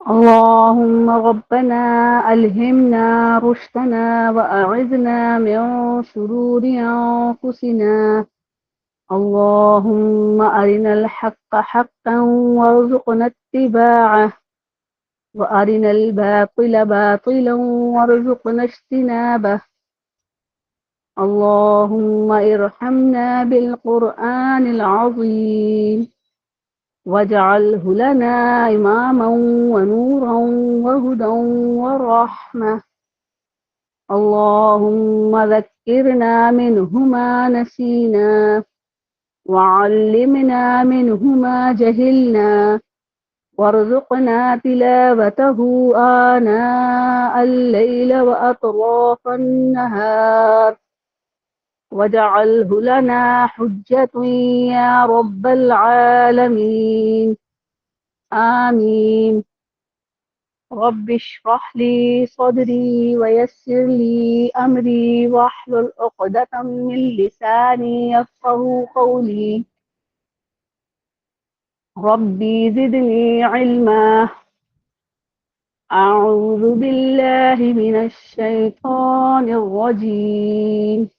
اللهم ربنا ألهمنا رشدنا وأعذنا من شرور أنفسنا. اللهم أرنا الحق حقا وارزقنا اتباعه، وأرنا الباطل باطلا وارزقنا اجتنابه. اللهم ارحمنا بالقرآن العظيم واجعله لنا إماما ونورا وهدى ورحمة. اللهم ذكرنا منه ما نسينا، وعلمنا منه ما جهلنا، وارزقنا تلاوته آناء الليل وأطراف النهار، واجعله لنا حجة يا رب العالمين. آمين. رب اشرح لي صدري ويسر لي أمري واحلل عقدة من لساني يفقه قولي. ربي زدني علما. أعوذ بالله من الشيطان الرجيم.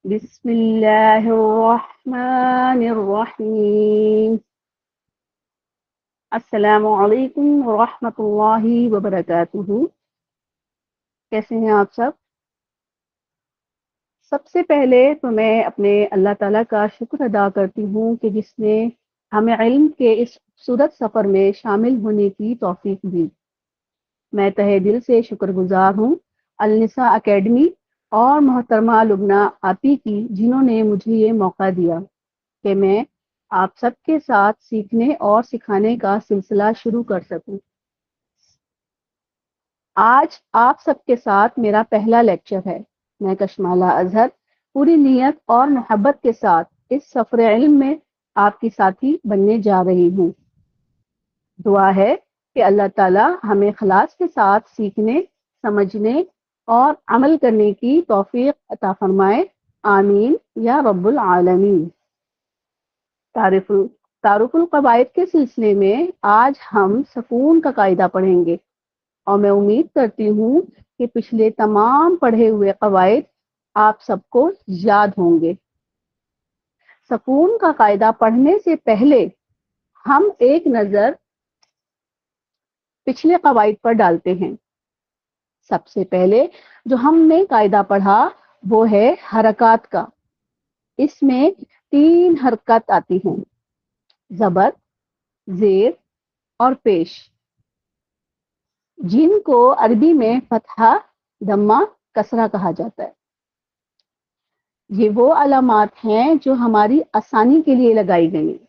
بسم الله الرحمن الرحيم. السلام علیکم ورحمۃ اللہ وبرکاتہ. کیسے ہیں آپ سب؟ سب سے پہلے تو میں اپنے اللہ تعالیٰ کا شکر ادا کرتی ہوں کہ جس نے ہمیں علم کے اس خوبصورت سفر میں شامل ہونے کی توفیق دی. میں تہہ دل سے شکر گزار ہوں النساء اکیڈمی اور محترمہ لبنہ آپی کی، جنہوں نے مجھے یہ موقع دیا کہ میں آپ سب کے ساتھ سیکھنے اور سکھانے کا سلسلہ شروع کر سکوں. آج آپ سب کے ساتھ میرا پہلا لیکچر ہے. میں کشمالہ اظہر پوری نیت اور محبت کے ساتھ اس سفر علم میں آپ کی ساتھی بننے جا رہی ہوں. دعا ہے کہ اللہ تعالیٰ ہمیں اخلاص کے ساتھ سیکھنے، سمجھنے اور عمل کرنے کی توفیق عطا فرمائے. آمین یا رب العالمین. تعارف القواعد کے سلسلے میں آج ہم سکون کا قاعدہ پڑھیں گے، اور میں امید کرتی ہوں کہ پچھلے تمام پڑھے ہوئے قواعد آپ سب کو یاد ہوں گے. سکون کا قاعدہ پڑھنے سے پہلے ہم ایک نظر پچھلے قواعد پر ڈالتے ہیں. سب سے پہلے جو ہم نے قاعدہ پڑھا وہ ہے حرکات کا. اس میں 3 حرکات آتی ہیں: زبر، زیر اور پیش، جن کو عربی میں فتحہ، ضمہ، کسرہ کہا جاتا ہے. یہ وہ علامات ہیں جو ہماری آسانی کے لیے لگائی گئی ہیں.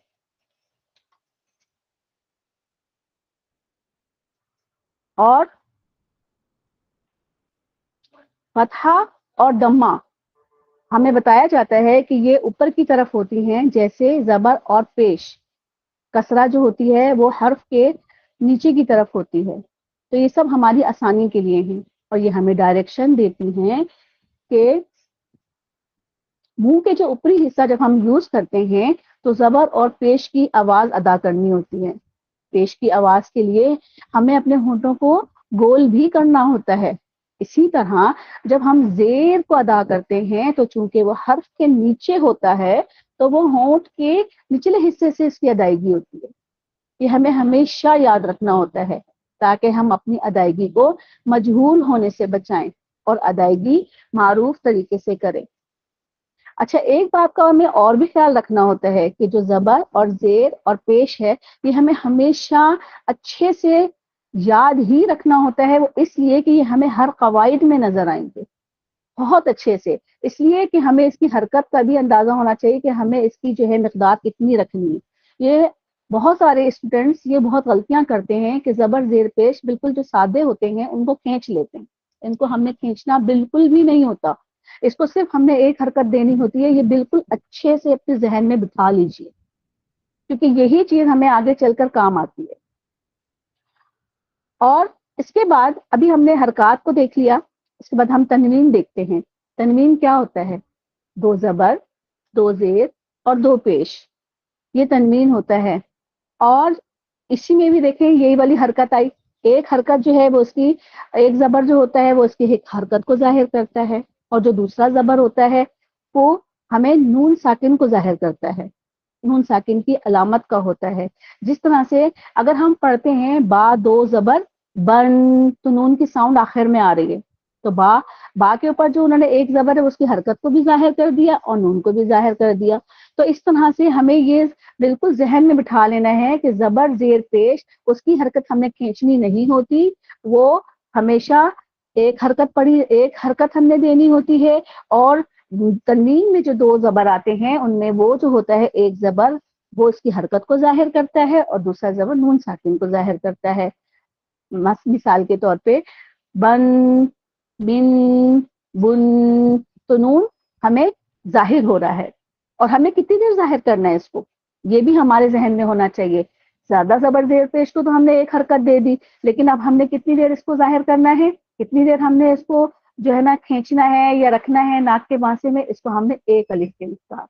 اور فتحہ اور ضمہ ہمیں بتایا جاتا ہے کہ یہ اوپر کی طرف ہوتی ہیں، جیسے زبر اور پیش. کسرہ جو ہوتی ہے وہ حرف کے نیچے کی طرف ہوتی ہے. تو یہ سب ہماری آسانی کے لیے ہیں، اور یہ ہمیں ڈائریکشن دیتی ہیں کہ منہ کے جو اوپری حصہ جب ہم یوز کرتے ہیں تو زبر اور پیش کی آواز ادا کرنی ہوتی ہے. پیش کی آواز کے لیے ہمیں اپنے ہونٹوں کو گول بھی کرنا ہوتا ہے. اسی طرح جب ہم زیر کو ادا کرتے ہیں تو چونکہ وہ حرف کے نیچے ہوتا ہے تو وہ ہونٹ کے نچلے حصے سے اس کی ادائیگی ہوتی ہے. یہ ہمیں ہمیشہ یاد رکھنا ہوتا ہے تاکہ ہم اپنی ادائیگی کو مجہول ہونے سے بچائیں اور ادائیگی معروف طریقے سے کریں. اچھا، ایک بات کا ہمیں اور بھی خیال رکھنا ہوتا ہے کہ جو زبر اور زیر اور پیش ہے یہ ہمیں ہمیشہ اچھے سے یاد ہی رکھنا ہوتا ہے. وہ اس لیے کہ یہ ہمیں ہر قواعد میں نظر آئیں گے بہت اچھے سے، اس لیے کہ ہمیں اس کی حرکت کا بھی اندازہ ہونا چاہیے کہ ہمیں اس کی جو ہے مقدار کتنی رکھنی ہے. یہ بہت سارے اسٹوڈنٹس یہ بہت غلطیاں کرتے ہیں کہ زبر زیر پیش بالکل جو سادے ہوتے ہیں ان کو کھینچ لیتے ہیں. ان کو ہم نے کھینچنا بالکل بھی نہیں ہوتا. اس کو صرف ہم نے ایک حرکت دینی ہوتی ہے. یہ بالکل اچھے سے اپنے ذہن میں بٹھا لیجئے، کیونکہ یہی چیز ہمیں آگے چل کر کام آتی ہے. اور اس کے بعد ابھی ہم نے حرکات کو دیکھ لیا، اس کے بعد ہم تنوین دیکھتے ہیں. تنوین کیا ہوتا ہے؟ 2 زبر، 2 زیر اور 2 پیش، یہ تنوین ہوتا ہے. اور اسی میں بھی دیکھیں یہی والی حرکت آئی. ایک حرکت جو ہے وہ اس کی ایک زبر جو ہوتا ہے وہ اس کی ایک حرکت کو ظاہر کرتا ہے اور جو دوسرا زبر ہوتا ہے وہ ہمیں نون ساکن کو ظاہر کرتا ہے, نون ساکن کی علامت کا ہوتا ہے. جس طرح سے اگر ہم پڑھتے ہیں با دو زبر بن تو نون کی ساؤنڈ آخر میں آ رہی ہے, تو با کے اوپر جو انہوں نے ایک زبر ہے اس کی حرکت کو بھی ظاہر کر دیا اور نون کو بھی ظاہر کر دیا. تو اس طرح سے ہمیں یہ بالکل ذہن میں بٹھا لینا ہے کہ زبر زیر پیش اس کی حرکت ہمیں کھینچنی نہیں ہوتی, وہ ہمیشہ ایک حرکت پڑھی, ایک حرکت ہم نے دینی ہوتی ہے. اور تنوین میں جو دو زبر آتے ہیں ان میں وہ جو ہوتا ہے ایک زبر وہ اس کی حرکت کو ظاہر کرتا ہے اور دوسرا زبر نون ساکن کو ظاہر کرتا ہے. مثال کے طور پہ بن بن بن, تو نون ہمیں ظاہر ہو رہا ہے اور ہمیں کتنی دیر ظاہر کرنا ہے اس کو, یہ بھی ہمارے ذہن میں ہونا چاہیے. زیادہ زبر زیر پیش کو تو ہم نے ایک حرکت دے دی, لیکن اب ہم نے کتنی دیر اس کو ظاہر کرنا ہے, کتنی دیر ہم نے اس کو جو ہے نا کھینچنا ہے یا رکھنا ہے ناک کے واسطے میں, اس کو ہم نے ایک الف کے مقدار.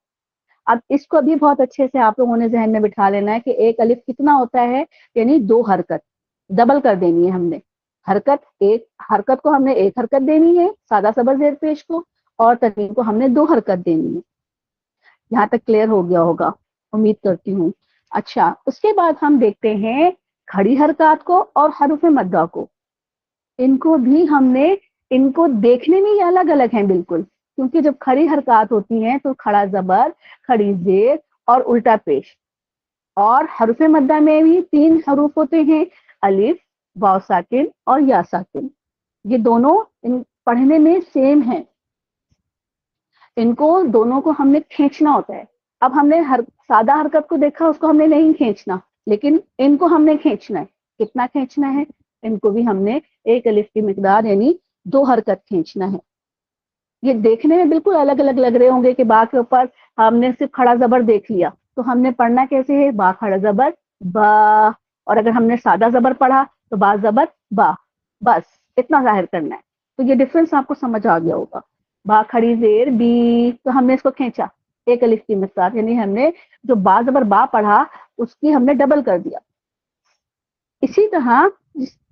اب اس کو بھی بہت اچھے سے آپ لوگوں نے ذہن میں بٹھا لینا ہے کہ ایک الف کتنا ہوتا ہے, یعنی دو حرکت ڈبل کر دینی ہے ہم نے. حرکت کو ہم نے ایک حرکت دینی ہے سادہ زبر زیر پیش کو, اور تنوین کو ہم نے دو حرکت دینی ہے. یہاں تک کلیئر ہو گیا ہوگا امید کرتی ہوں. اچھا, اس کے بعد ہم دیکھتے ہیں کھڑی حرکات کو اور حروف مدہ کو. ان کو بھی ہم نے, ان کو دیکھنے میں یہ الگ الگ ہیں بالکل, کیونکہ جب کھڑی حرکات ہوتی ہیں تو کھڑا زبر, کھڑی زیر اور الٹا پیش. اور حروف مدہ میں بھی تین حروف ہوتے ہیں, الف, واو ساکن اور یا ساکن. یہ دونوں پڑھنے میں سیم ہیں, ان کو دونوں کو ہم نے کھینچنا ہوتا ہے. اب ہم نے سادہ حرکت کو دیکھا, اس کو ہم نے نہیں کھینچنا, لیکن ان کو ہم نے کھینچنا ہے. کتنا کھینچنا ہے, ان کو بھی ہم نے ایک الف کی مقدار یعنی دو حرکت کھینچنا ہے. یہ دیکھنے میں بالکل الگ الگ لگ رہے ہوں گے کہ با کے اوپر ہم نے صرف کھڑا زبر دیکھ لیا, تو ہم نے پڑھنا کیسے ہے, با کھڑا زبر با, اور اگر ہم نے سادہ زبر پڑھا تو با زبر با, بس اتنا ظاہر کرنا ہے. تو یہ ڈفرنس آپ کو سمجھ آ گیا ہوگا. با کھڑی زیر بی, تو ہم نے اس کو کھینچا ایک الف کی مقدار, یعنی ہم نے جو با زبر با پڑھا اس کی ہم نے ڈبل کر دیا. اسی طرح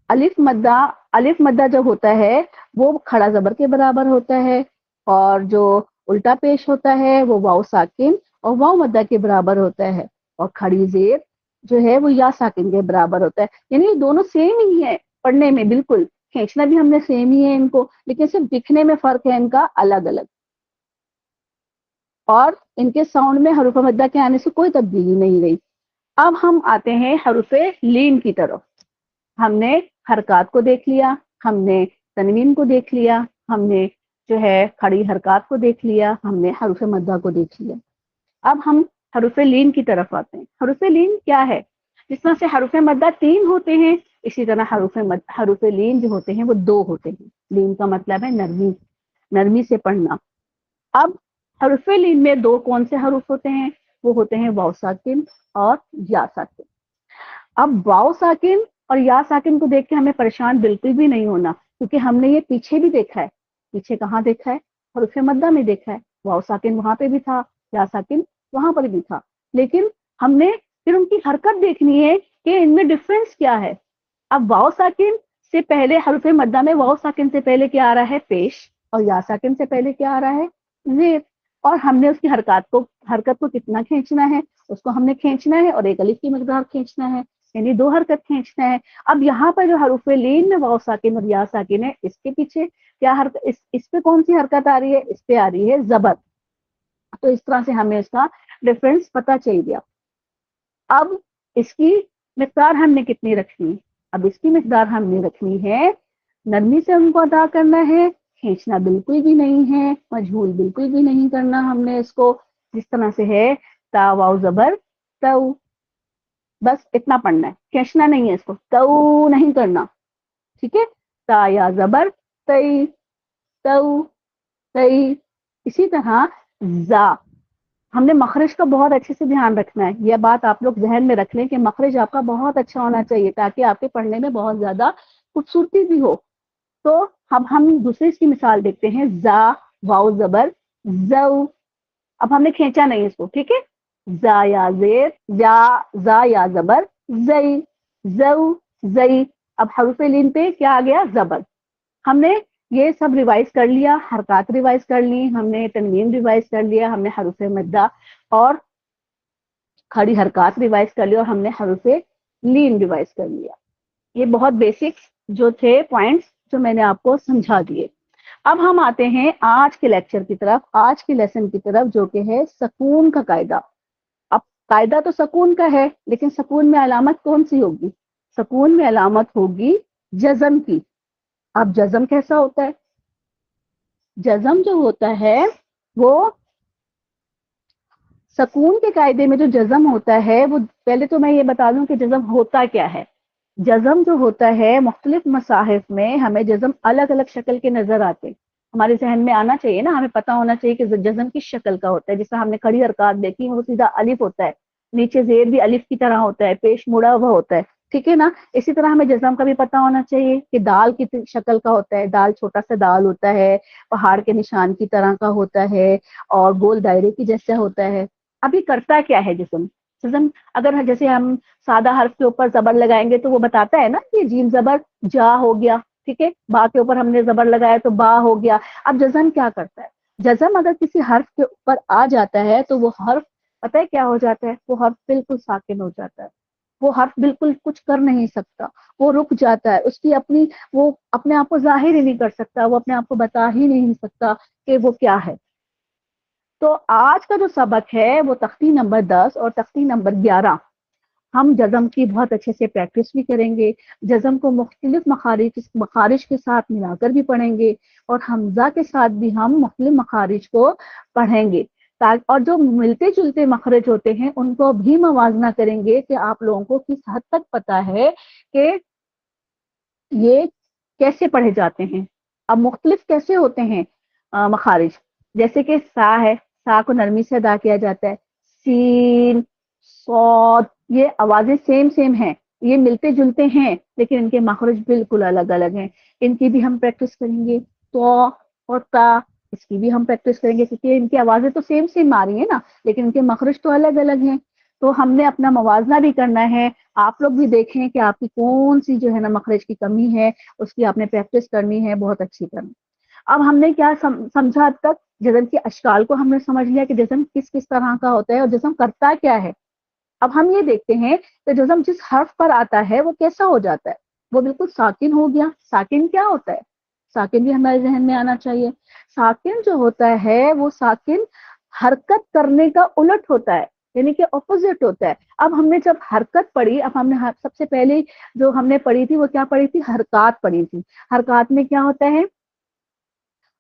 الف مدہ جو ہوتا ہے وہ کھڑا زبر کے برابر ہوتا ہے, اور جو الٹا پیش ہوتا ہے وہ واو ساکن اور واو مدہ کے برابر ہوتا ہے, اور کھڑی زیر جو ہے وہ یا ساکن کے برابر ہوتا ہے. یعنی یہ دونوں سیم ہی ہے پڑھنے میں, بالکل کھینچنا بھی ہم نے سیم ہی ہے ان کو, لیکن صرف دکھنے میں فرق ہے ان کا الگ الگ. اور ان کے ساؤنڈ میں حروف مدہ کے آنے سے کوئی تبدیلی نہیں رہی. اب ہم آتے ہیں حروف لین کی طرف. ہم نے حرکات کو دیکھ لیا, ہم نے تنوین کو دیکھ لیا, ہم نے جو ہے کھڑی حرکات کو دیکھ لیا, ہم نے حروف مدہ کو دیکھ لیا. اب ہم حروف لین کی طرف آتے ہیں. حروف لین کیا ہے, جس طرح سے حروف مدہ تین ہوتے ہیں اسی طرح حروف لین جو ہوتے ہیں وہ دو ہوتے ہیں. لین کا مطلب ہے نرمی, نرمی سے پڑھنا. اب حروف لین میں دو کون سے حروف ہوتے ہیں, وہ ہوتے ہیں واو ساکن اور یا ساکن. اب واو ساکن اور یا ساکن کو دیکھ کے ہمیں پریشان بالکل بھی نہیں ہونا, کیونکہ ہم نے یہ پیچھے بھی دیکھا ہے. پیچھے کہاں دیکھا ہے, حروف مدہ میں دیکھا ہے. واو ساکن وہاں پہ بھی تھا, یا ساکن وہاں پر بھی تھا, لیکن ہم نے پھر ان کی حرکت دیکھنی ہے کہ ان میں ڈفرنس کیا ہے. اب واو ساکن سے پہلے حروف مدہ میں واو ساکن سے پہلے کیا آ رہا ہے, پیش, اور یا ساکن سے پہلے کیا آ رہا ہے, زیر. اور ہم نے اس کی حرکت کو کتنا کھینچنا ہے, اس کو ہم نے کھینچنا ہے اور ایک الف کی مقدار کھینچنا ہے, یعنی دو حرکت کھینچنا ہے. اب یہاں پر جو حروف لین میں واو ساکن اور یا ساکن ہے, اس کے پیچھے کیا حرکت, اس پہ کون سی حرکت آ رہی ہے, اس پہ آ رہی ہے زبر. تو اس طرح سے ہمیں اس کا ڈفرنس پتا چل گیا. اب اس کی مقدار ہم نے کتنی رکھنی, اب اس کی مقدار ہم نے رکھنی ہے, نرمی سے ان کو ادا کرنا ہے, کھینچنا بالکل بھی نہیں ہے, مجھول بالکل بھی نہیں کرنا ہم نے اس کو. جس طرح سے ہے تا واو زبر تو, بس اتنا پڑھنا ہے, کھینچنا نہیں ہے اس کو, تو نہیں کرنا, ٹھیک ہے. تا یا زبر تئی, تو تئی. اسی طرح زا, ہم نے مخرج کا بہت اچھے سے دھیان رکھنا ہے. یہ بات آپ لوگ ذہن میں رکھ لیں کہ مخرج آپ کا بہت اچھا ہونا چاہیے تاکہ آپ کے پڑھنے میں بہت زیادہ خوبصورتی بھی ہو. تو اب ہم دوسری اس کی مثال دیکھتے ہیں, زا واو زبر زو. اب ہم نے کھینچا نہیں اس کو, ٹھیک ہے. زا یا زیر, زا یا زبر زئی, زو، زئی. اب حروف لین پہ کیا آ گیا؟ زبر. ہم نے یہ سب ریوائز کر لیا، حرکات ریوائز کر لی، ہم نے تنوین ریوائز کر لیا، ہم نے حروف مدہ اور کھڑی حرکات ریوائز کر لی، اور ہم نے حروف لین ریوائز کر لیا. یہ بہت بیسکس جو تھے پوائنٹس جو میں نے آپ کو سمجھا دیے. اب ہم آتے ہیں آج کے لیکچر کی طرف، آج کے لیسن کی طرف، جو کہ ہے سکون کا قاعدہ. اب قاعدہ تو سکون کا ہے، لیکن سکون میں علامت کون سی ہوگی؟ سکون میں علامت ہوگی جزم کی. اب جزم کیسا ہوتا ہے؟ جزم جو ہوتا ہے وہ سکون کے قاعدے میں جو جزم ہوتا ہے وہ، پہلے تو میں یہ بتا دوں کہ جزم ہوتا کیا ہے. جزم جو ہوتا ہے مختلف مصاحف میں ہمیں جزم الگ الگ شکل کے نظر آتے. ہمارے ذہن میں آنا چاہیے نا، ہمیں پتا ہونا چاہیے کہ جزم کس شکل کا ہوتا ہے. جیسے ہم نے کھڑی حرکات دیکھی وہ سیدھا الف ہوتا ہے، نیچے زیر بھی الف کی طرح ہوتا ہے، پیش مڑا ہوا ہوتا ہے، ٹھیک ہے نا. اسی طرح ہمیں جزم کا بھی پتا ہونا چاہیے کہ دال کی شکل کا ہوتا ہے. دال چھوٹا سا دال ہوتا ہے، پہاڑ کے نشان کی طرح کا ہوتا ہے، اور گول دائرے کی جیسا ہوتا ہے. ابھی کرتا کیا ہے جسم؟ جسم اگر جیسے ہم سادہ حرف کے اوپر زبر لگائیں گے تو وہ بتاتا ہے نا کہ جیم زبر جا ہو گیا، ٹھیک ہے. با کے اوپر ہم نے زبر لگایا تو با ہو گیا. اب جزم کیا کرتا ہے؟ جزم اگر کسی حرف کے اوپر آ جاتا ہے تو وہ حرف پتہ ہے کیا ہو جاتا ہے؟ وہ حرف بالکل ساکن ہو جاتا ہے. وہ حرف بالکل کچھ کر نہیں سکتا، وہ رک جاتا ہے. اس کی اپنی، وہ اپنے آپ کو ظاہر ہی نہیں کر سکتا، وہ اپنے آپ کو بتا ہی نہیں سکتا کہ وہ کیا ہے. تو آج کا جو سبق ہے وہ تختی نمبر 10 اور تختی نمبر 11 ہم جزم کی بہت اچھے سے پریکٹس بھی کریں گے. جزم کو مختلف مخارج کے ساتھ ملا کر بھی پڑھیں گے، اور حمزہ کے ساتھ بھی ہم مختلف مخارج کو پڑھیں گے. اور جو ملتے جلتے مخرج ہوتے ہیں ان کو بھی موازنہ کریں گے کہ آپ لوگوں کو کس حد تک پتا ہے کہ یہ کیسے پڑھے جاتے ہیں. اب مختلف کیسے ہوتے ہیں مخارج؟ جیسے کہ سا ہے، سا کو نرمی سے ادا کیا جاتا ہے. سین، صاد، یہ آوازیں سیم سیم ہیں، یہ ملتے جلتے ہیں، لیکن ان کے مخرج بالکل الگ الگ ہیں. ان کی بھی ہم پریکٹس کریں گے. تو اور تا، اس کی بھی ہم پریکٹس کریں گے، کیونکہ ان کی آوازیں تو سیم سیم آ رہی ہیں نا، لیکن ان کے مخرج تو الگ الگ ہیں. تو ہم نے اپنا موازنہ بھی کرنا ہے. آپ لوگ بھی دیکھیں کہ آپ کی کون سی جو ہے نا مخرج کی کمی ہے، اس کی آپ نے پریکٹس کرنی ہے بہت اچھی کرنی. اب ہم نے کیا سمجھا اب تک؟ جزم کے اشکال کو ہم نے سمجھ لیا کہ جزم کس کس طرح کا ہوتا ہے اور جزم کرتا کیا ہے. اب ہم یہ دیکھتے ہیں کہ جزم جس حرف پر آتا ہے وہ کیسا ہو جاتا ہے. وہ بالکل ساکن ہو گیا. ساکن کیا ہوتا ہے؟ ساکن بھی ہمارے ذہن میں آنا چاہیے. ساکن جو ہوتا ہے وہ ساکن حرکت کرنے کا الٹ ہوتا ہے، یعنی کہ اپوزٹ ہوتا ہے. اب ہم نے جب حرکت پڑھی، اب ہم نے سب سے پہلے جو ہم نے پڑھی تھی وہ کیا پڑھی تھی؟ حرکات پڑھی تھی. حرکات میں کیا ہوتا ہے؟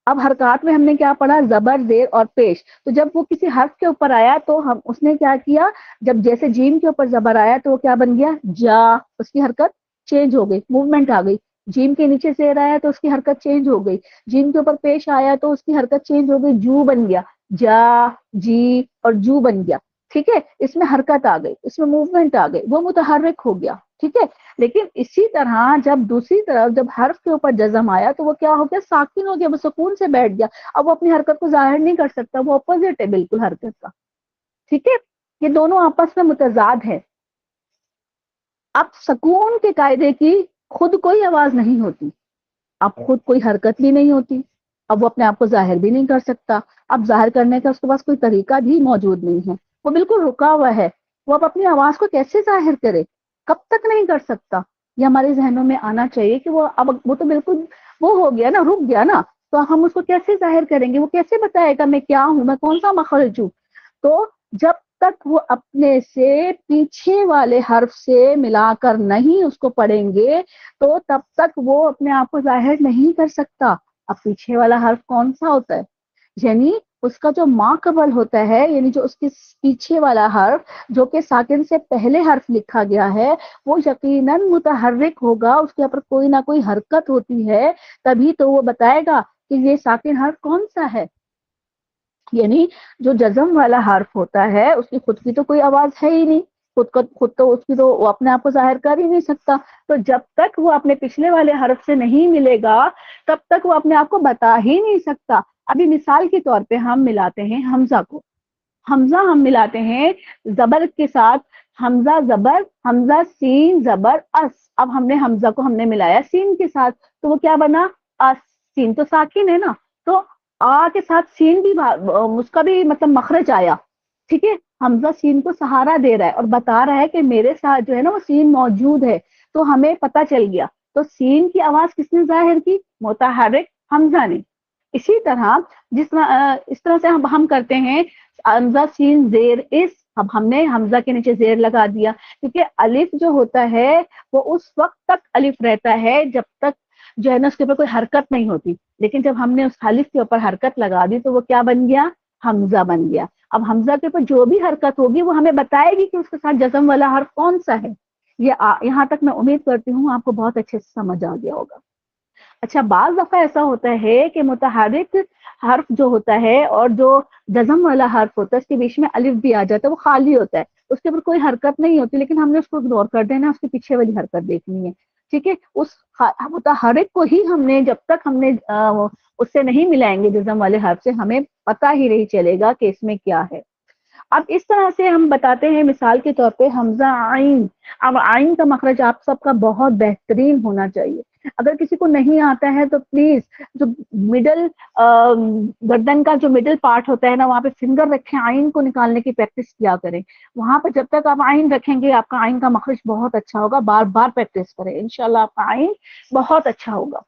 اب حرکات میں ہم نے کیا پڑھا؟ زبر، زیر اور پیش. تو جب وہ کسی حرف کے اوپر آیا تو ہم اس نے کیا کیا؟ جب جیسے جیم کے اوپر زبر آیا تو وہ کیا بن گیا؟ جا. اس کی حرکت چینج ہو گئی، موومنٹ آ گئی. جیم کے نیچے زیر آیا تو اس کی حرکت چینج ہو گئی. جیم کے اوپر پیش آیا تو اس کی حرکت چینج ہو گئی، جو بن گیا. جا، جی اور جو بن گیا. ٹھیک ہے، اس میں حرکت آ گئی، اس میں موومنٹ آ گئی، وہ متحرک ہو گیا. ٹھیک ہے. لیکن اسی طرح جب دوسری طرف جب حرف کے اوپر جزم آیا تو وہ کیا ہو گیا؟ ساکن ہو گیا، وہ سکون سے بیٹھ گیا. اب وہ اپنی حرکت کو ظاہر نہیں کر سکتا، وہ اپوزٹ ہے بالکل حرکت کا. ٹھیک ہے، یہ دونوں آپس میں متضاد ہے. اب سکون کے قاعدے کی خود کوئی آواز نہیں ہوتی، اب خود کوئی حرکت بھی نہیں ہوتی، اب وہ اپنے آپ کو ظاہر بھی نہیں کر سکتا. اب ظاہر کرنے کا اس کے پاس کوئی طریقہ بھی موجود نہیں ہے، وہ بالکل رکا ہوا ہے. وہ اب اپنی آواز کو کیسے ظاہر کرے؟ کب تک نہیں کر سکتا؟ یہ ہمارے ذہنوں میں آنا چاہیے کہ وہ اب وہ تو بالکل وہ ہو گیا نا، رک گیا نا. تو ہم اس کو کیسے ظاہر کریں گے؟ وہ کیسے بتائے گا میں کیا ہوں، میں کون سا مخرج ہوں؟ تو جب تک وہ اپنے سے پیچھے والے حرف سے ملا کر نہیں اس کو پڑھیں گے تو تب تک وہ اپنے آپ کو ظاہر نہیں کر سکتا. اب پیچھے والا حرف کون سا ہوتا ہے؟ یعنی اس کا جو ما قبل ہوتا ہے، یعنی جو اس کے پیچھے والا حرف جو کہ ساکن سے پہلے حرف لکھا گیا ہے، وہ یقیناً متحرک ہوگا، اس کے اوپر کوئی نہ کوئی حرکت ہوتی ہے، تبھی تو وہ بتائے گا کہ یہ ساکن حرف کون سا ہے. یعنی جو جزم والا حرف ہوتا ہے اس کی خود کی تو کوئی آواز ہے ہی نہیں، خود تو اس کی تو وہ اپنے آپ کو ظاہر کر ہی نہیں سکتا. تو جب تک وہ اپنے پچھلے والے حرف سے نہیں ملے گا تب تک وہ اپنے آپ کو بتا ہی نہیں سکتا. ابھی مثال کے طور پہ ہم ملاتے ہیں حمزہ کو. حمزہ ہم ملاتے ہیں زبر کے ساتھ حمزہ زبر، حمزہ سین زبر اس، اب ہم نے حمزہ کو ہم نے ملایا سین کے ساتھ تو وہ کیا بنا اس، سین تو ساکن ہے نا، تو آ کے ساتھ سین بھی اس کا بھی مطلب مخرج آیا، ٹھیک ہے، حمزہ سین کو سہارا دے رہا ہے اور بتا رہا ہے کہ میرے ساتھ جو ہے نا وہ سین موجود ہے، تو ہمیں پتہ چل گیا، تو سین کی آواز کس نے ظاہر کی؟ متحرک حمزہ نے۔ اسی طرح اس طرح سے ہم کرتے ہیں حمزہ سین زیر اس، اب ہم نے حمزہ کے نیچے زیر لگا دیا، کیونکہ الف جو ہوتا ہے وہ اس وقت تک الف رہتا ہے جب تک جو ہے نا اس کے اوپر کوئی حرکت نہیں ہوتی، لیکن جب ہم نے اس الف کے اوپر حرکت لگا دی تو وہ کیا بن گیا؟ حمزہ بن گیا۔ اب حمزہ کے اوپر جو بھی حرکت ہوگی وہ ہمیں بتائے گی کہ اس کے ساتھ جزم والا حرف کون سا ہے۔ یہاں تک میں امید کرتی ہوں آپ کو بہت اچھے سے سمجھ آ گیا ہوگا۔ اچھا، بعض دفعہ ایسا ہوتا ہے کہ متحرک حرف جو ہوتا ہے اور جو جزم والا حرف ہوتا ہے اس کے بیچ میں الف بھی آ جاتا ہے، وہ خالی ہوتا ہے، اس کے اوپر کوئی حرکت نہیں ہوتی، لیکن ہم نے اس کو اگنور کر دینا، اس کے پیچھے والی حرکت دیکھنی ہے، ٹھیک ہے، اس متحرک کو ہی ہم نے جب تک ہم نے اس سے نہیں ملائیں گے جزم والے حرف سے، ہمیں پتہ ہی نہیں چلے گا کہ اس میں کیا ہے۔ اب اس طرح سے ہم بتاتے ہیں مثال کے طور پہ حمزہ عین، اب عین کا مخرج آپ سب کا بہت بہترین ہونا چاہیے، اگر کسی کو نہیں آتا ہے تو پلیز جو مڈل گردن کا جو مڈل پارٹ ہوتا ہے نا وہاں پہ فنگر رکھیں، عین کو نکالنے کی پریکٹس کیا کریں، وہاں پہ جب تک آپ عین رکھیں گے آپ کا عین کا مخرج بہت اچھا ہوگا، بار بار پریکٹس کریں، انشاءاللہ آپ کا عین بہت اچھا ہوگا۔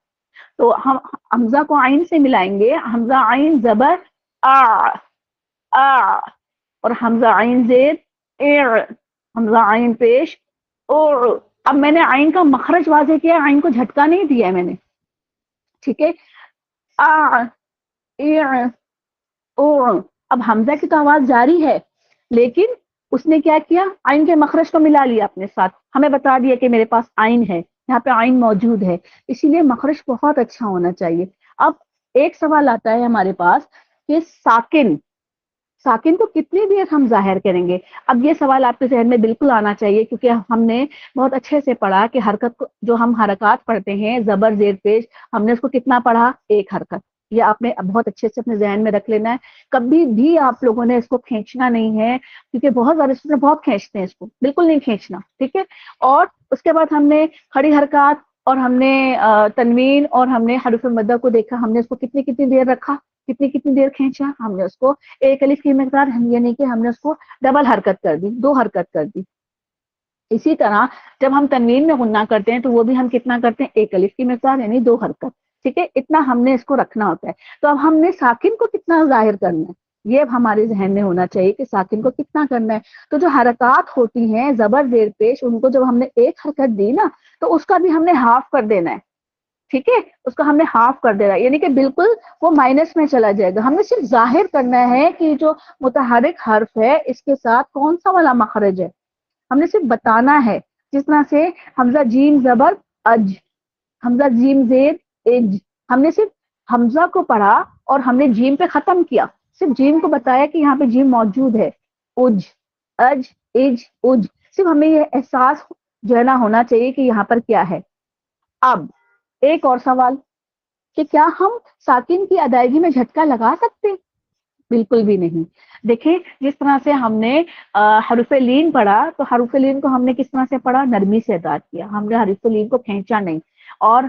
تو ہم حمزہ کو عین سے ملائیں گے، حمزہ عین زبر آ، آ، اور حمزہ عین زیر اع، حمزہ عین پیش او۔ اب میں نے عین کا مخرج واضح کیا، عین کو جھٹکا نہیں دیا ہے میں نے، ٹھیک ہے، آ، اع، او۔ اب حمزہ کی تو آواز جاری ہے لیکن اس نے کیا کیا؟ عین کے مخرج کو ملا لیا اپنے ساتھ، ہمیں بتا دیا کہ میرے پاس عین ہے، یہاں پہ عین موجود ہے، اسی لیے مخرج بہت اچھا ہونا چاہیے۔ اب ایک سوال آتا ہے ہمارے پاس کہ ساکن، ساکن کو کتنی دیر ہم ظاہر کریں گے؟ اب یہ سوال آپ کے ذہن میں بالکل آنا چاہیے، کیونکہ ہم نے بہت اچھے سے پڑھا کہ حرکت کو، جو ہم حرکات پڑھتے ہیں زبر زیر پیش، ہم نے اس کو کتنا پڑھا؟ ایک حرکت، یہ آپ نے بہت اچھے سے اپنے ذہن میں رکھ لینا ہے، کبھی بھی آپ لوگوں نے اس کو کھینچنا نہیں ہے، کیونکہ بہت سارے اسٹوڈنٹ بہت کھینچتے ہیں اس کو، بالکل نہیں کھینچنا، ٹھیک ہے۔ اور اس کے بعد ہم نے کھڑی حرکات اور ہم نے تنوین اور ہم نے حروف مدہ کو دیکھا، ہم نے اس کو کتنی کتنی دیر رکھا، کتنی کتنی دیر کھینچا، ہم نے اس کو ایک الف کی مقدار، یعنی کہ ہم نے اس کو ڈبل حرکت کر دی، دو حرکت کر دی۔ اسی طرح جب ہم تنوین میں غنہ کرتے ہیں تو وہ بھی ہم کتنا کرتے ہیں؟ ایک الف کی مقدار یعنی دو حرکت، ٹھیک ہے، اتنا ہم نے اس کو رکھنا ہوتا ہے۔ تو اب ہم نے ساکن کو کتنا ظاہر کرنا ہے یہ اب ہمارے ذہن میں ہونا چاہیے کہ ساکن کو کتنا کرنا ہے۔ تو جو حرکات ہوتی ہیں زبر زیر پیش، ان کو جب ہم نے ایک حرکت دی نا تو اس کا بھی ہم نے ہاف کر دینا ہے، ٹھیک ہے، اس کو ہم نے ہاف کر دینا ہے، یعنی کہ بالکل وہ مائنس میں چلا جائے گا، ہم نے صرف ظاہر کرنا ہے کہ جو متحرک حرف ہے اس کے ساتھ کون سا والا مخرج ہے، ہم نے صرف بتانا ہے، جس طرح سے حمزہ جیم زبر اج، حمزہ جیم زیر اج، ہم نے صرف حمزہ کو پڑھا اور ہم نے جیم پہ ختم کیا، صرف جیم کو بتایا کہ یہاں پہ جیم موجود ہے، اج، اج، اج، اج، صرف ہمیں یہ احساس جو ہے نا ہونا چاہیے کہ یہاں پر کیا ہے۔ اب ایک اور سوال کہ کیا ہم ساکن کی ادائیگی میں جھٹکا لگا سکتے ہیں؟ بالکل بھی نہیں۔ دیکھیں جس طرح سے ہم نے حروف لین پڑھا تو حروف لین کو ہم نے کس طرح سے پڑھا؟ نرمی سے ادا کیا، ہم نے حروف لین کو کھینچا نہیں، اور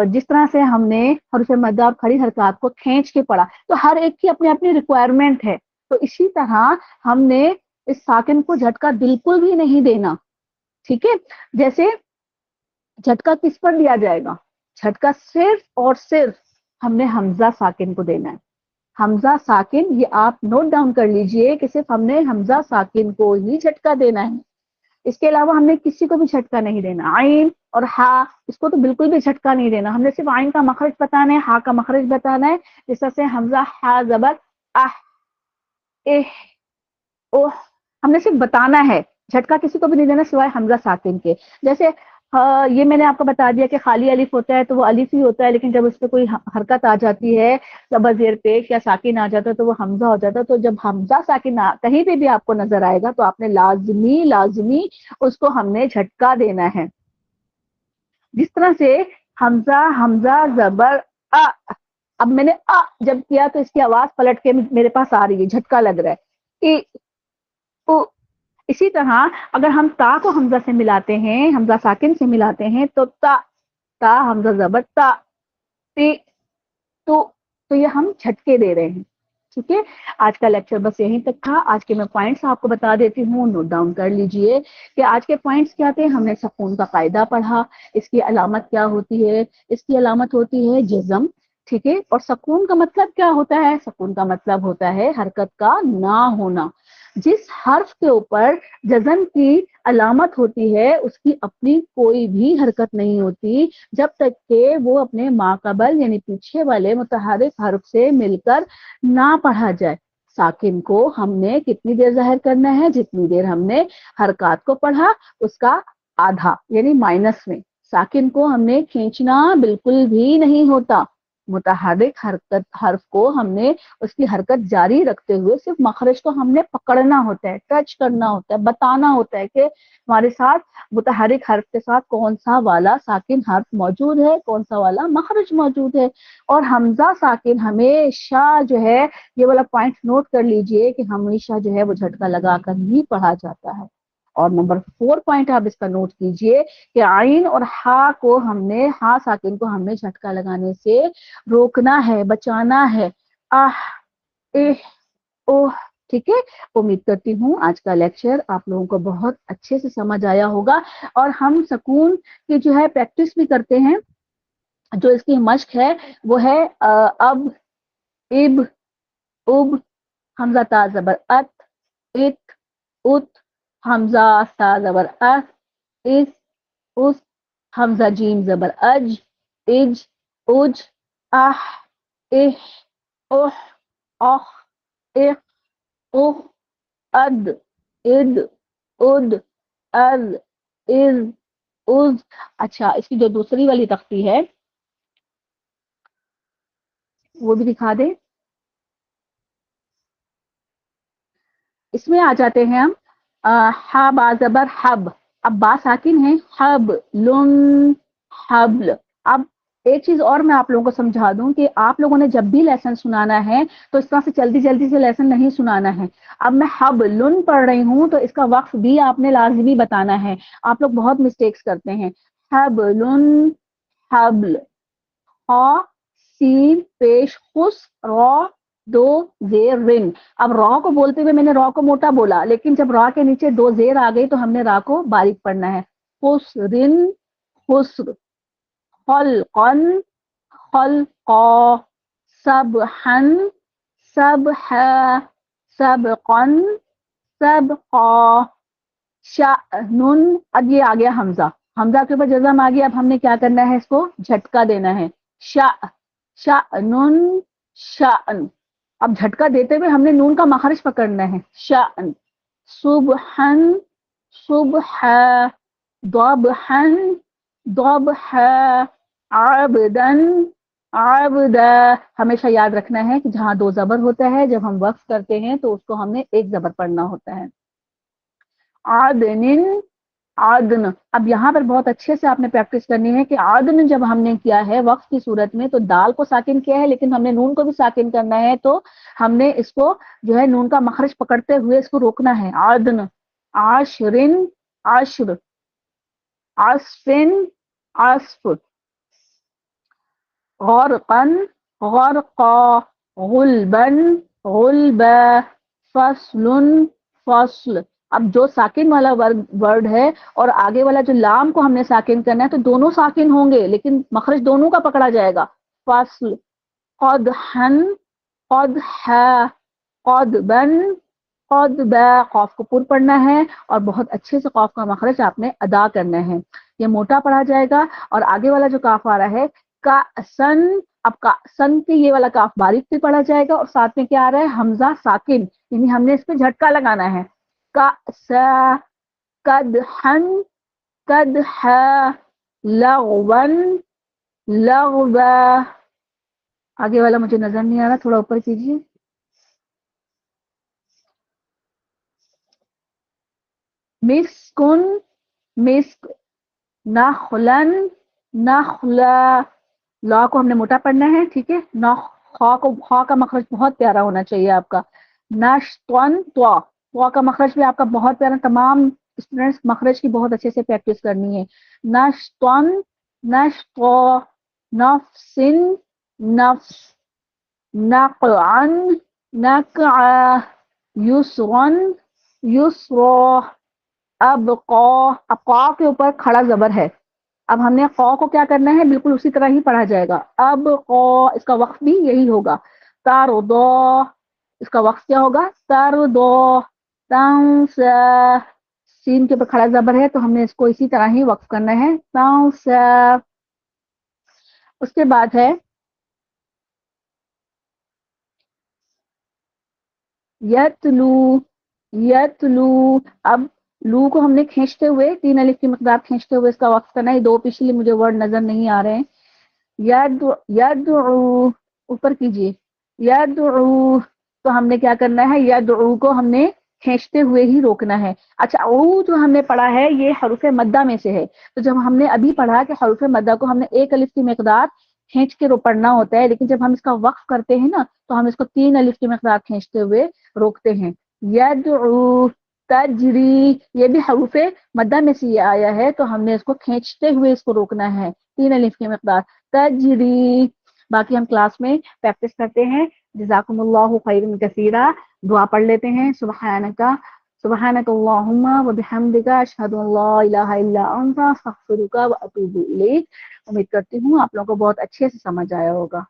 جس طرح سے ہم نے حروف مدہ اور کھڑی حرکات کو کھینچ کے پڑھا، تو ہر ایک کی اپنی اپنی ریکوائرمنٹ ہے، تو اسی طرح ہم نے اس ساکن کو جھٹکا بالکل بھی نہیں دینا، ٹھیک ہے۔ جیسے جھٹکا کس پر دیا جائے گا؟ جھٹکا صرف اور صرف ہم نے حمزہ ساکن کو دینا ہے، حمزہ ساکن، یہ آپ نوٹ ڈاؤن کر لیجئے کہ صرف ہم نے حمزہ ساکن کو ہی جھٹکا دینا ہے، اس کے علاوہ ہم نے کسی کو بھی جھٹکا نہیں دینا۔ عین اور ہا، اس کو تو بالکل بھی جھٹکا نہیں دینا، ہم نے صرف عین کا مخرج بتانا ہے، ہا کا مخرج بتانا ہے، جس طرح سے حمزہ ہا زبر اہ، اہ، اوہ، ہم نے صرف بتانا ہے، جھٹکا کسی کو بھی نہیں دینا سوائے حمزہ ساکن کے۔ جیسے یہ میں نے آپ کو بتا دیا کہ خالی الف ہوتا ہے تو وہ الف ہی ہوتا ہے، لیکن جب اس پہ کوئی حرکت آ جاتی ہے، زبر زیر پیش یا ساکن آ جاتا ہے تو وہ حمزہ ہو جاتا ہے، تو جب حمزہ ساکن کہیں پہ بھی آپ کو نظر آئے گا تو آپ نے لازمی لازمی اس کو ہم نے جھٹکا دینا ہے، جس طرح سے حمزہ، حمزہ زبر آ، اب میں نے آ جب کیا تو اس کی آواز پلٹ کے میرے پاس آ رہی ہے، جھٹکا لگ رہا ہے، ای، او، اسی طرح اگر ہم تا کو حمزہ سے ملاتے ہیں، حمزہ ساکن سے ملاتے ہیں تو تا، تا حمزہ زبر تا، تے، تو یہ ہم جھٹکے دے رہے ہیں. ٹھیک ہے، آج کا لیکچر بس یہیں تک تھا. آج کے میں پوائنٹس آپ کو بتا دیتی ہوں، نوٹ ڈاؤن کر لیجئے کہ آج کے پوائنٹس کیا تھے. ہم نے سکون کا قاعدہ پڑھا، اس کی علامت کیا ہوتی ہے. اس کی علامت ہوتی ہے جزم. ٹھیک ہے، اور سکون کا مطلب کیا ہوتا ہے؟ سکون کا مطلب ہوتا ہے حرکت کا نہ ہونا. جس حرف کے اوپر جزم کی علامت ہوتی ہے اس کی اپنی کوئی بھی حرکت نہیں ہوتی جب تک کہ وہ اپنے ماقبل یعنی پیچھے والے متحرک حرف سے مل کر نہ پڑھا جائے. ساکن کو ہم نے کتنی دیر ظاہر کرنا ہے؟ جتنی دیر ہم نے حرکات کو پڑھا اس کا آدھا یعنی مائنس میں. ساکن کو ہم نے کھینچنا بالکل بھی نہیں ہوتا. متحرک حرکت حرف کو ہم نے اس کی حرکت جاری رکھتے ہوئے صرف مخرج کو ہم نے پکڑنا ہوتا ہے، ٹچ کرنا ہوتا ہے، بتانا ہوتا ہے کہ ہمارے ساتھ متحرک حرف کے ساتھ کون سا والا ساکن حرف موجود ہے، کون سا والا مخرج موجود ہے. اور حمزہ ساکن ہمیشہ جو ہے، یہ والا پوائنٹ نوٹ کر لیجئے کہ ہمیشہ جو ہے وہ جھٹکا لگا کر ہی پڑھا جاتا ہے. اور نمبر 4 پوائنٹ آپ اس کا نوٹ کیجئے کہ عین اور ہا کو ہم نے، ہا ساکن کو ہم نے جھٹکا لگانے سے روکنا ہے، بچانا ہے. آہ، اہ، اوہ. ٹھیک ہے، امید کرتی ہوں آج کا لیکچر آپ لوگوں کو بہت اچھے سے سمجھ آیا ہوگا. اور ہم سکون کی جو ہے پریکٹس بھی کرتے ہیں. جو اس کی مشق ہے وہ ہے اب، اب، اب، حمزہ تا زبر ات، ات، ات، حمزہ تا زبر اس، اس، اس، حمزہ جیم زبر اج، اج، اج، اح، اح، اح، اخ، اخ، اخ، اد، اد، اد، از، از، از. اچھا، اس کی جو دوسری والی تختی ہے وہ بھی دکھا دیں. اس میں آ جاتے ہیں ہم ہا با زبر حب. اب با ساکن ہے، حب لن، حبل. اب ایک چیز اور میں آپ لوگوں کو سمجھا دوں کہ آپ لوگوں نے جب بھی لیسن سنانا ہے تو اس طرح سے جلدی جلدی سے لیسن نہیں سنانا ہے. اب میں حب لن پڑھ رہی ہوں تو اس کا وقف بھی آپ نے لازمی بتانا ہے. آپ لوگ بہت مسٹیکس کرتے ہیں. حب لن، حبل. ہا، سین پیش خس، را، دو زیر رن. اب را کو بولتے ہوئے میں نے را کو موٹا بولا، لیکن جب را کے نیچے دو زیر آ گئی تو ہم نے را کو باریک پڑھنا ہے. خسرن، خسر. خلقن، خلقا. سبحن، سبحا. سبقن، سبقا. شأنن. اب یہ آ گیا حمزہ. حمزہ کے اوپر جزم آ گیا. اب ہم نے کیا کرنا ہے؟ اس کو جھٹکا دینا ہے. شأنن، شأن. اب جھٹکا دیتے ہوئے ہم نے نون کا مخرج پکڑنا ہے. شأن. صبحن، صبحا. ضبحن، ضبحا. عبدن، عبدا. ہمیشہ یاد رکھنا ہے کہ جہاں دو زبر ہوتا ہے جب ہم وقف کرتے ہیں تو اس کو ہم نے ایک زبر پڑھنا ہوتا ہے. عدن، عدن. اب یہاں پر بہت اچھے سے آپ نے پریکٹس کرنی ہے کہ عدن جب ہم نے کیا ہے وقف کی صورت میں تو دال کو ساکن کیا ہے لیکن ہم نے نون کو بھی ساکن کرنا ہے. تو ہم نے اس کو جو ہے نون کا مخرج پکڑتے ہوئے اس کو روکنا ہے. عدن. عشرن، عشر. عصفن، عصف. غرقن، غرقا. غلبن، غلبا. فصل، فصل. اب جو ساکن والا ورڈ ہے اور آگے والا جو لام کو ہم نے ساکن کرنا ہے تو دونوں ساکن ہوں گے لیکن مخرج دونوں کا پکڑا جائے گا. فصل. قدحن، قدحا. قدبن، قدبا. قاف کو پر پڑھنا ہے اور بہت اچھے سے قاف کا مخرج آپ نے ادا کرنا ہے. یہ موٹا پڑھا جائے گا. اور آگے والا جو کاف آ رہا ہے کاسن. اب کاسن کے یہ والا کاف باریک سے پڑھا جائے گا اور ساتھ میں کیا آ رہا ہے؟ حمزہ ساکن، یعنی ہم نے اس پہ جھٹکا لگانا ہے. کاسا. قدحن، قدحا. لغون، لغوا. آگے والا مجھے نظر نہیں آ رہا، تھوڑا اوپر کیجیے. مسکن، مسک. نخلن، نخلا. لا کو ہم نے موٹا پڑھنا ہے. ٹھیک ہے، خا کا مخرج بہت پیارا ہونا چاہیے آپ کا. نشطن، طوا. تو کا مخرج بھی آپ کا بہت پیارا، تمام اسٹوڈینٹس مخرج کی بہت اچھے سے پریکٹس کرنی ہے. نشطن، نشطا، نفسن، نفس، نقعن، نقع، یسرن، یسرا، ابقا. اب قا کے اوپر کھڑا زبر ہے. اب ہم نے قا کو کیا کرنا ہے، بالکل اسی طرح ہی پڑھا جائے گا. اب قا، اس کا وقت بھی یہی ہوگا. تارضا، اس کا وقت کیا ہوگا، تارضا. تنسا، سین کے اوپر کھڑا زبر ہے تو ہم نے اس کو اسی طرح ہی وقف کرنا ہے. تنسا. اس کے بعد ہے یتلو، یتلو. اب لو کو ہم نے کھینچتے ہوئے، 3 الف کی مقدار کھینچتے ہوئے اس کا وقف کرنا ہے. 2 پچھلی مجھے ورڈ نظر نہیں آ رہے ہیں. یدعو، اوپر کیجیے. یدعو، تو ہم نے کیا کرنا ہے، یدعو کو ہم نے کھینچتے ہوئے ہی روکنا ہے. اچھا، او جو ہم نے پڑھا ہے یہ حروف مدہ میں سے ہے. تو جب ہم نے ابھی پڑھا کہ حروف مدہ کو ہم نے 1 الف کی مقدار کھینچ کے پڑھنا ہوتا ہے، لیکن جب ہم اس کا وقف کرتے ہیں نا تو ہم اس کو 3 الف کی مقدار کھینچتے ہوئے روکتے ہیں. یدعو، تجری، یہ بھی حروف مدہ میں سے یہ آیا ہے تو ہم نے اس کو کھینچتے ہوئے اس کو روکنا ہے، 3 الف کی مقدار. تجری. باقی ہم کلاس میں پریکٹس کرتے ہیں. جزاکم اللہ خیرا کثیرا. دعا پڑھ لیتے ہیں. سبحانک اللہم و بحمدک، اشہد ان لا الہ الا انت، استغفرک و اتوب الیک. امید کرتی ہوں آپ لوگوں کو بہت اچھے سے سمجھ آیا ہوگا.